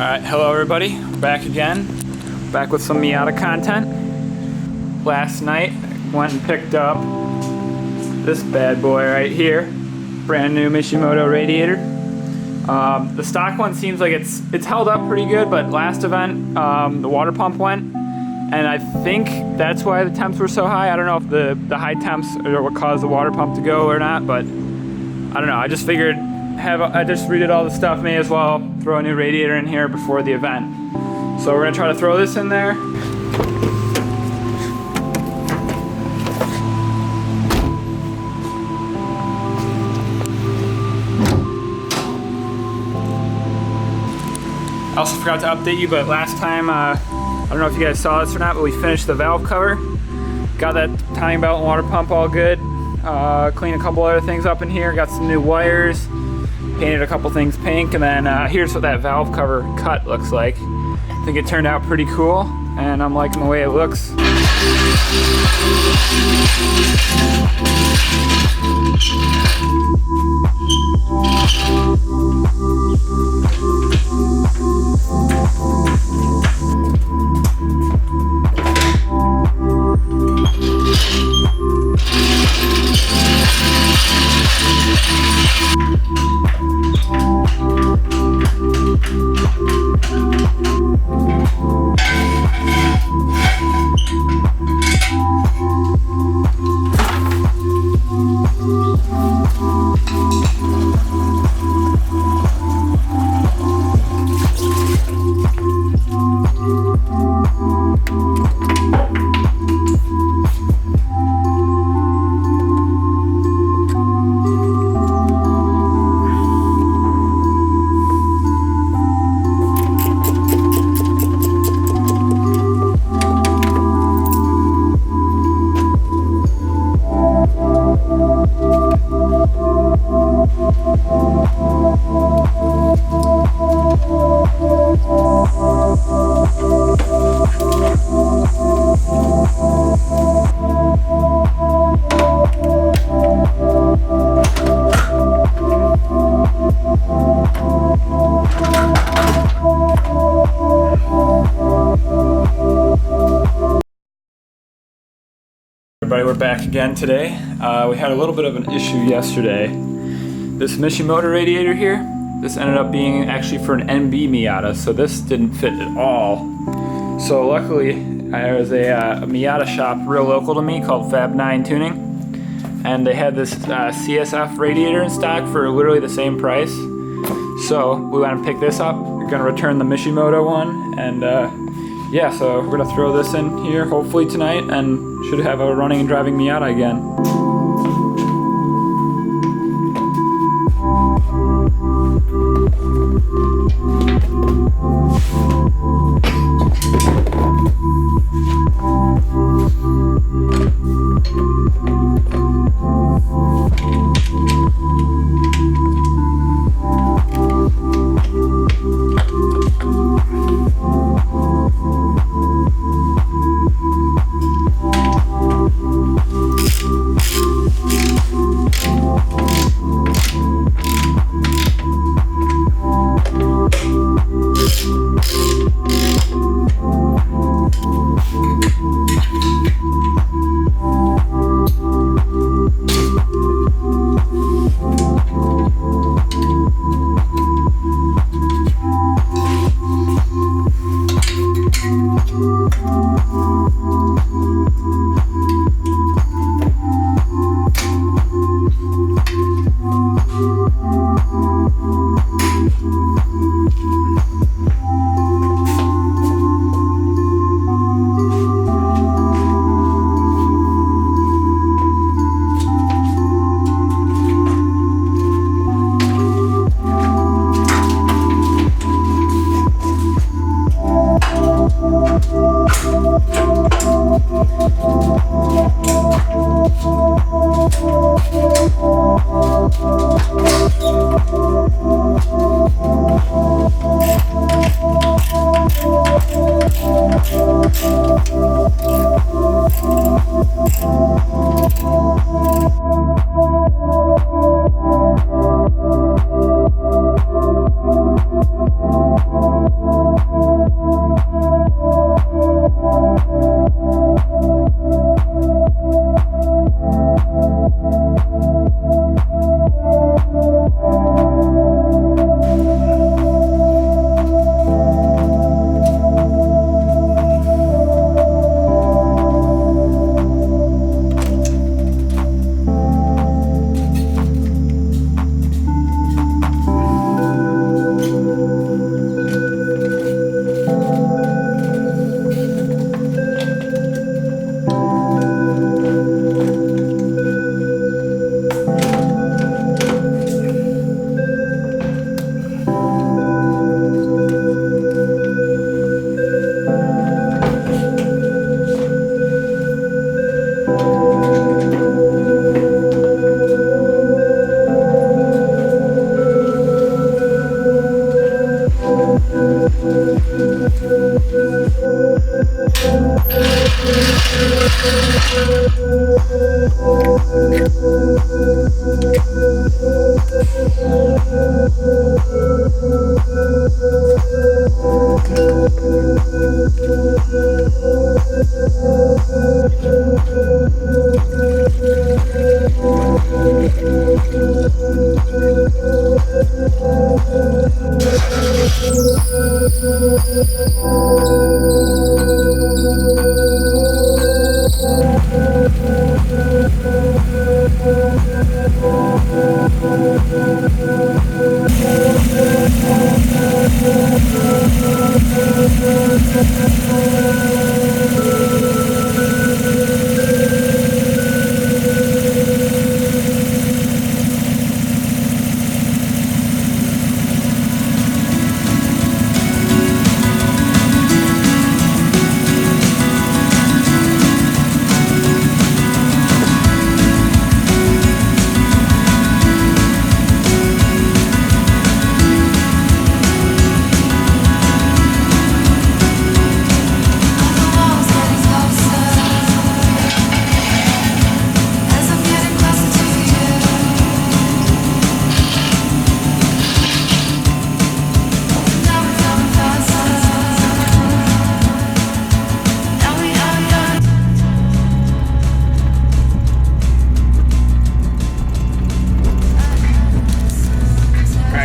Alright, hello everybody, back again, back with some MIATA content. Last night, went and picked up this bad boy right here, brand new Mishimoto Radiator. The stock one seems like it's held up pretty good, but last event, the water pump went, and I think that's why the temps were so high. I don't know if the high temps are what caused the water pump to go or not, but I don't know. I just figured I just redid all the stuff, may as well throw a new radiator in here before the event. So we're gonna try to throw this in there. I also forgot to update you, but last time, I don't know if you guys saw this or not, but we finished the valve cover. Got that timing belt and water pump all good. Cleaned a couple other things up in here, got some new wires. Painted a couple things pink, and then here's what that valve cover cut looks like. I think it turned out pretty cool, and I'm liking the way it looks. Everybody, we're back again today. We had a little bit of an issue yesterday. This Mishimoto radiator here, this ended up being actually for an NB MIATA, so this didn't fit at all. So luckily, there was a MIATA shop real local to me called Fab 9 Tuning, and they had this CSF radiator in stock for literally the same price. So we went and picked this up. We're gonna return the Mishimoto one, and yeah, so we're gonna throw this in here hopefully tonight and should have a running and driving MIATA again.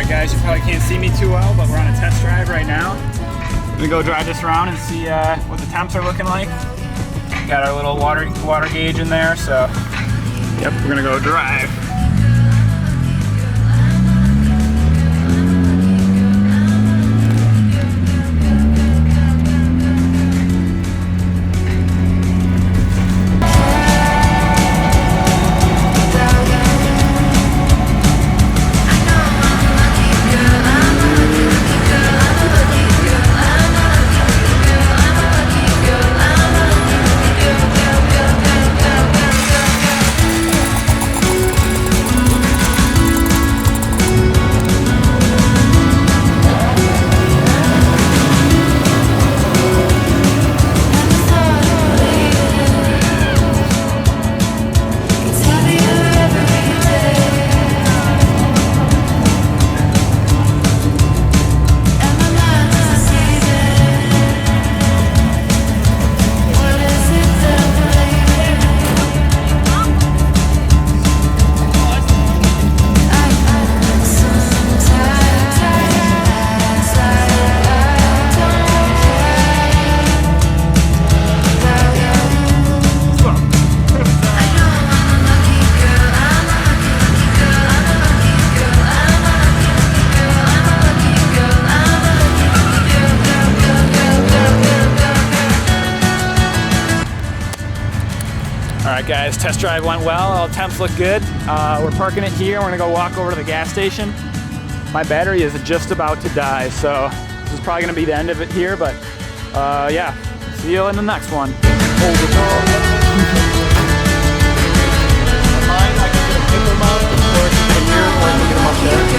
Guys, you probably can't see me too well, but we're on a test drive right now. We're gonna go drive this around and see what the temps are looking like. Got our little water gauge in there, so yep, we're gonna go drive. Alright guys, test drive went well, all temps look good. We're parking it here, we're gonna go walk over to the gas station. My battery is just about to die, so this is probably gonna be the end of it here, but yeah, see you in the next one. Mine, I can get a finger mount, or I can get a mirror, or I can get them up there.